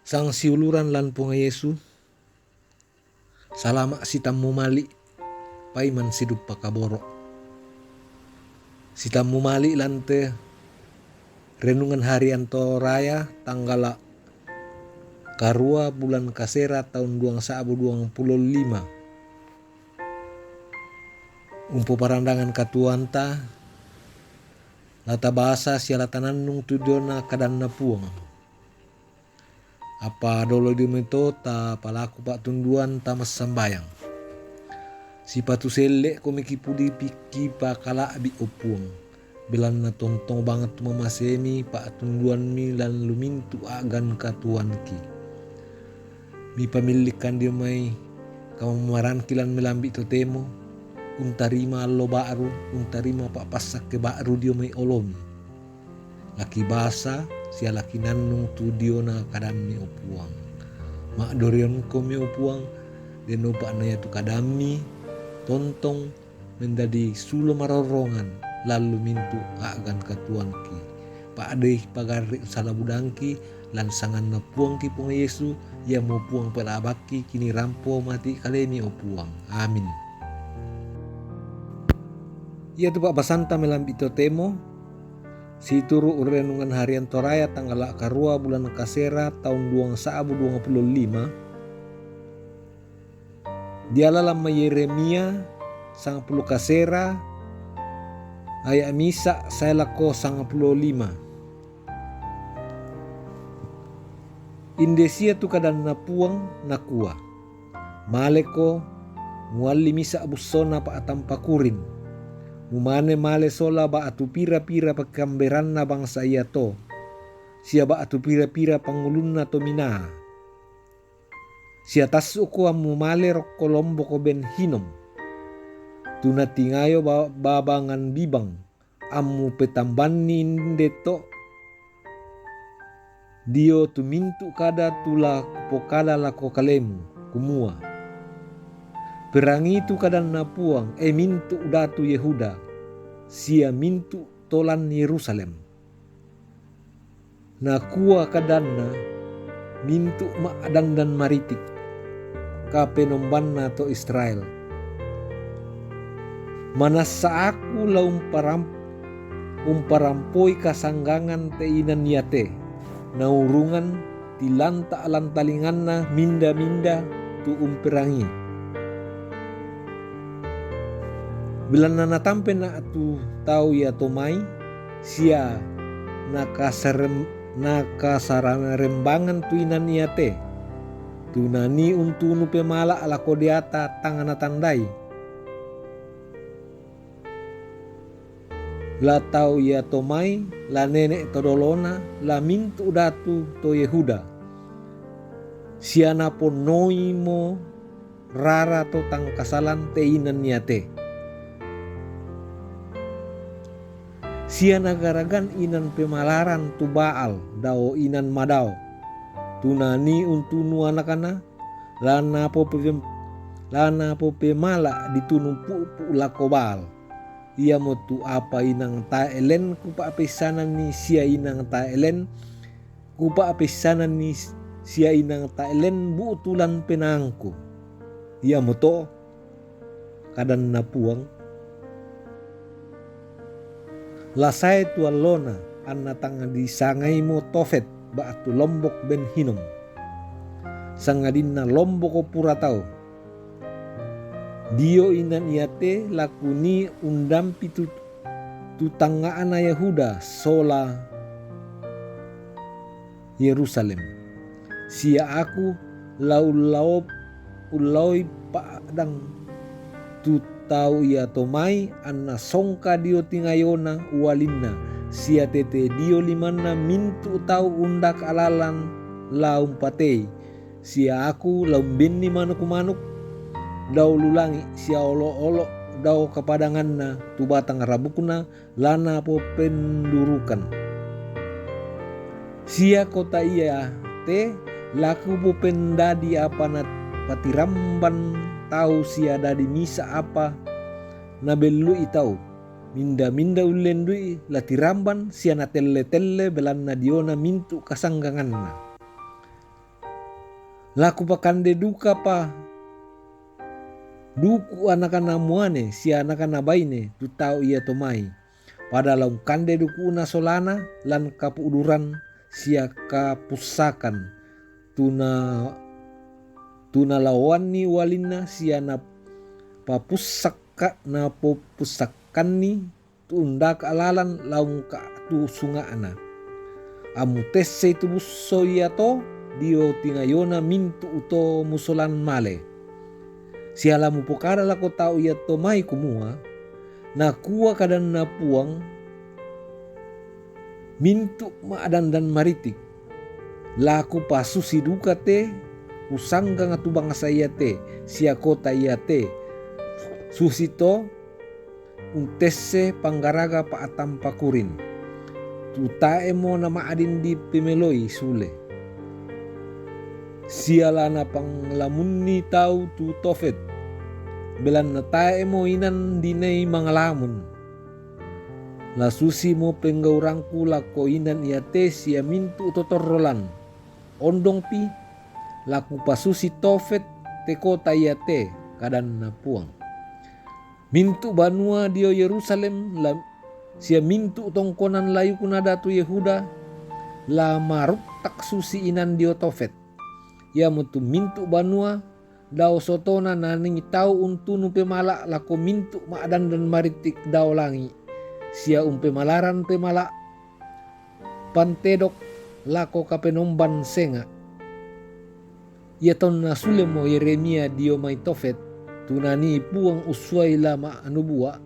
Sang siuluran lan punga Yesu, salama sitammu mali, paiman sidup pakaboro. Sitammu mali lante renungan harian Toraya tanggal karua bulan kasera tahun 2025. Umpo parandangan katuanta, lata bahasa siala tanannung tudiona kadanna puang. Apa dolo dimito ta palaku pak tunduan tamas sambayang. Si patu selek komiki pudi piki pa kala abi opuang. Bilan na tontong banget mamasemi pak tunduan mi lan lumintu agan katuan ki. Mi pamilikan dia mai kamamaran kilan melambi to temo. Untarima allo baru, untarima pak pasak ke baru dia mai olomi. Laki basa sia laki nannung tu diona kadami opuang. Mak dorion komi opuang den opak naya tu kadami tontong mendadi sulo marorongan lalu mintu agan katuan ki. Pak adeh pagari salah budangki lan sangan na puang ki punga Yesu ia mau puang pelabaki kini rampo mati kalemi opuang. Amin. Ia tu pak basanta melambi to temo. Si turu renungan harian Toraya tanggal karua bulan kasera tahun 2025. Dia lama Yeremia sang puluh kasera ayat misa saya lako sang 55. Indesia tu kadan napuang nakua. Maleko muali misa busona pa atampakurin. Mumane male sola ba atu pira-pira pakamberan na bangsa iya to. Sia ba atu pira-pira pangulun na to mina. Sia tasu ko amu male rokolombo ko ben hinom. Tuna tingayo babangan bibang. Amu petamban ni indeto. Dio tu mintu kada tula pokala lako kalemu kumua. Perangi itu kadan napuang mintu datu Yehuda sia mintu tolan Yerusalem. Nakua kadanna mintu maadang dan maritik kapenomban to Israel. Manasa aku la umparampoi kasanggangan teinan yate naurungan tilanta alantalinganna minda-minda tu umperangi. Bila nana tampe na atu tau ya tomai sia nakasarana rembangan tuinan iate tunani untunu pemala ala kodeata tangana tandai la tau ya tomai la nenek todolona la mintu datu to Yehuda sia napo noimo rara to tang kasalan teinan iate. Sia nagaragan inan pemalaran tu Baal dao inan madao. Tunani untunu anakana lana po pemala ditunumpu lako Baal. Ia motu apa inang taelen kupa pesanan ni sia inang taelen kupa pesanan ni sia inang taelen buutulan penangku. Ia moto kadan napuang. Lasai tuan lona anna tangan di sangai mo tofet baatu lombok ben hinom. Sangadinna lombok o pura tau. Dio inan iate lakuni undampi tutanga ana Yehuda sola Yerusalem. Sia aku uloi padang tau ia tomai anna songka dio tingayona ualinna sia tete dio limanna mintu tau undak alalan laum patei sia aku laum benni manuk dau lulangi sia olo-olo dau kapadanganna tu batang rabukna lana po pendurukan sia kota ia te laku po pendadi apa patiramban tahu sia dadi misa apa nabelu itau minda ulendui latiramban sia na telle belanna diona mintu kasangganganna Laku pakande duka pa duku anak-anak muane si anak-anak baine tu tau ia tomai. Pada laung kande duku una solana lan kapuduran sia kapusakan tuna lawani walina sia na papusaka na popusakani tunda alalan laung ka tu sungaana. Amu tesse tu busso ia to dio tingayona mintu uto musolan male. Siala mu pokara lako tau ia tomai kumua na kuwa kadan na puang mintu maadan dan maritik laku pasusi duka te usangga ngatu bangsa ia te sia kota ia te susito untese panggaraga pa atam pakurin tu taemo na maadin di pemeloi sule siala na panglamunni tau tu Tofet belan na taemo inan dinay mangalamun la susi mo penggaurangku lako inan ia te sia mintu totorrolan ondong pi laku pasusi Tofet te kota ia te kadan na puang mintu banua dio Yerusalem la sia mintu tongkonan layu kunada tu Yehuda la maruk tak susi inan dio Tofet ia mutu mintu banua dao sotona naningi tau untunu pemala lako mintu maadan dan maritik dao langi sia pemalaran pemala pantedok lako kapenomban senga ia ton nasulemo Yeremia dio mai Tofet tunani puang uswai lama anubua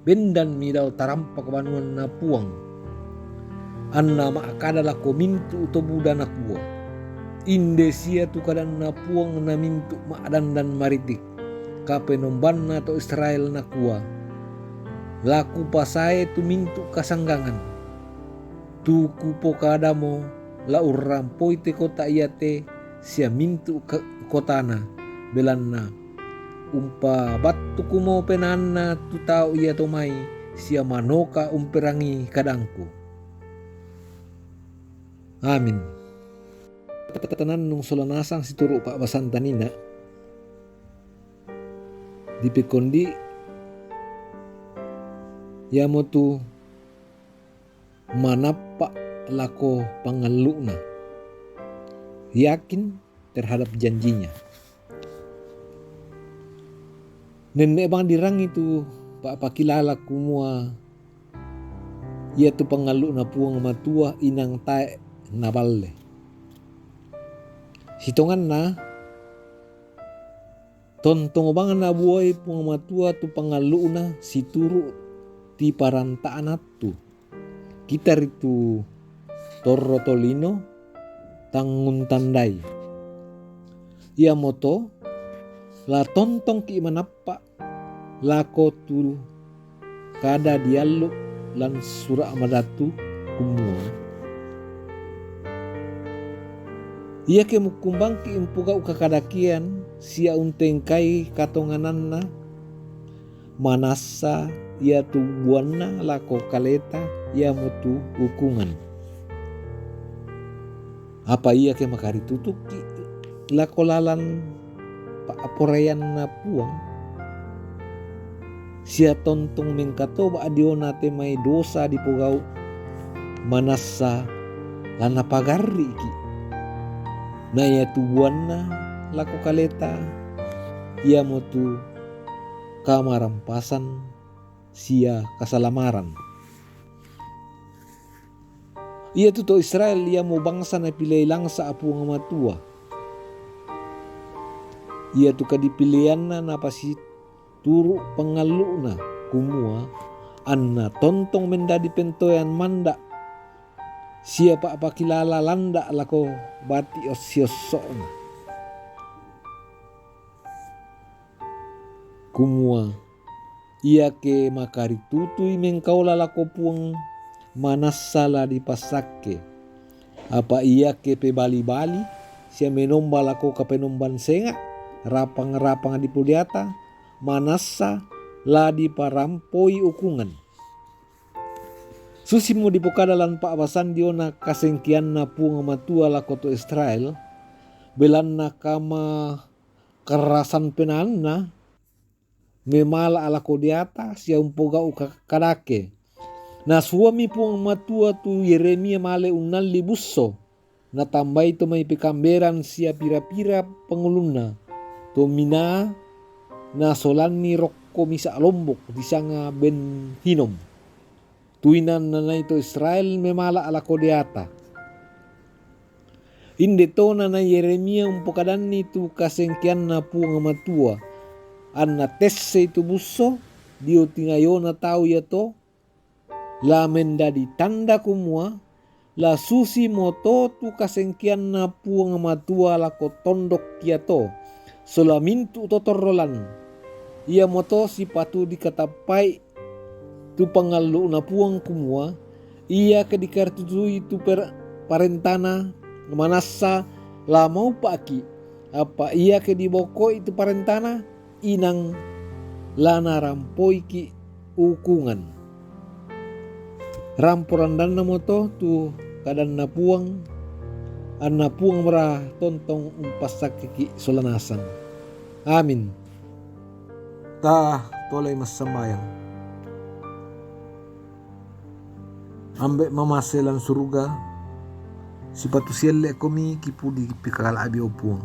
bendan midau tarampak banuan na puang anna maakada lako mintu utobuda na kuwa Indesia tu kadan na puang na mintu maadan dan maritik kapenomban na to Israel na kuwa laku pasae tu mintu kasanggangan tu kupo kadamo la urrampoi te kota ia te sia mintu kotana belanna umpa batu kumo penanna tu tau ia tomai sia manoka umperangi kadangku. Amin. Tenan nung solanasang situru Pak Basantanina di pekondi ya motu manapa lako pangaluna yakin terhadap janjinya. Nenek bang dirang itu Pak Pakilala kumua ia tu pangaluna puang matua inang tae naballe. Hitungan na tontong bangan na buhay puang matua tu pangaluna situru ti parantaan atu kita ritu torro tolino tangun tandai ia moto la tontong ki manapa lako tu kada dialog lan sura madatu kumua ia ke mukumbang ki impuga ukakadakian sia untengkai katongananna manasa ia tu buana lako kaleta ia mutu hukungan apa ia ke makari tutuki lako lalan pa aporean na puang sia tontong mengkato ba adiona te mai dosa di pugau manasa lana pagarri ki na ia tu buana lako kaleta ia mutu kamarampasan sia kasalamaran ia tu to Israel ia mau bangsa na pilih langsa apu ngamatua ia tu kadipilianna na pasi turu pengaluna kumua anna tontong mendadi pentoyan manda siapa apa kilala landa lako bati osiosona kumua ia ke makari tutui mengkaula lako puang manasala di pasake apa ia ke pe bali-bali sia menomba lako kapenomban senga rapang-rapang di puliata manasa la di parampoi ukungan susimu di pokadalan Pak Basan diona kasengkian na punga matua lako to Israel belanna kama kerasan penanna memala ala kodiata sia umpoga kadake. Na suami puang matua tu Yeremia male unalli busso na tambai to mai pekamberan sia pira-pira pengulunna to mina na solani rokko misa lombok disanga ben hinom tuinan na ito Israel memala ala kodeata inde to na Yeremia umpokadanni tu kasengkian na puang matua anna tesse itu busso dio tingayo na tau ya to la mendadi tanda kumua la susi moto tu kasengkian na puang matua la ko tondok kia to sola mintu totorolan ia moto si patu dikatapai tu pangalu na puang kumua ia kedikartutui tu parentana manasa la mau paki apa ia kediboko itu parentana inang lana rampoi ki ukungan ramporan dan moto tu kadan na puang anna puang merah tontong umpasak kiki solanasan. Amin. Ta tolay masambayang. Ambek mamaselan surga sipatu sielle komi kipudi pikal abi opuang.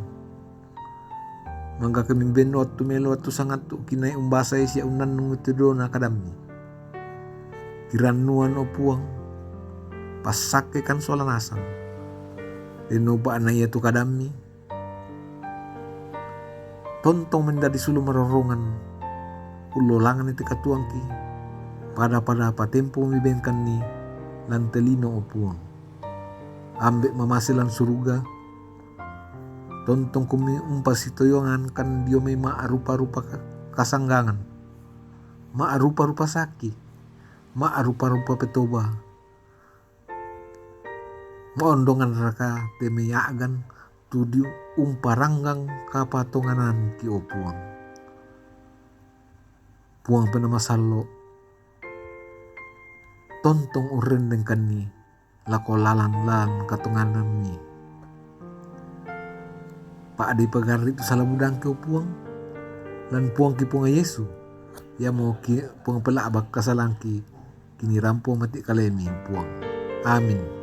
Mangga kami beno tu melo tu sangat tu kinai umbasai sia unan nungutedo na kadami. Kiranuan opuang pasake kan solanasan denoba na iya tu kadami tontong mendadi sulu merorongan ulolangan itu katuangki pada apa tempo mibenkan ni lantelino opuang ambek mamasilan suruga tontong kumi umpas itoyongan kan dio ma rupa-rupa kasanggangan ma rupa-rupa sakit ma rupa-rupa petoba mondongan raka temeyagan tudiu umparanggang kapatonganan ki opuang puang penamasalo tontong uren dengkan ni lako lalang katonganan ni pak adi pagar itu salah budang ke opuang lan puang ki puang Yesu ya mau ki puang pelak bak kasalangki kini rampo mati kalemi puang. Amin.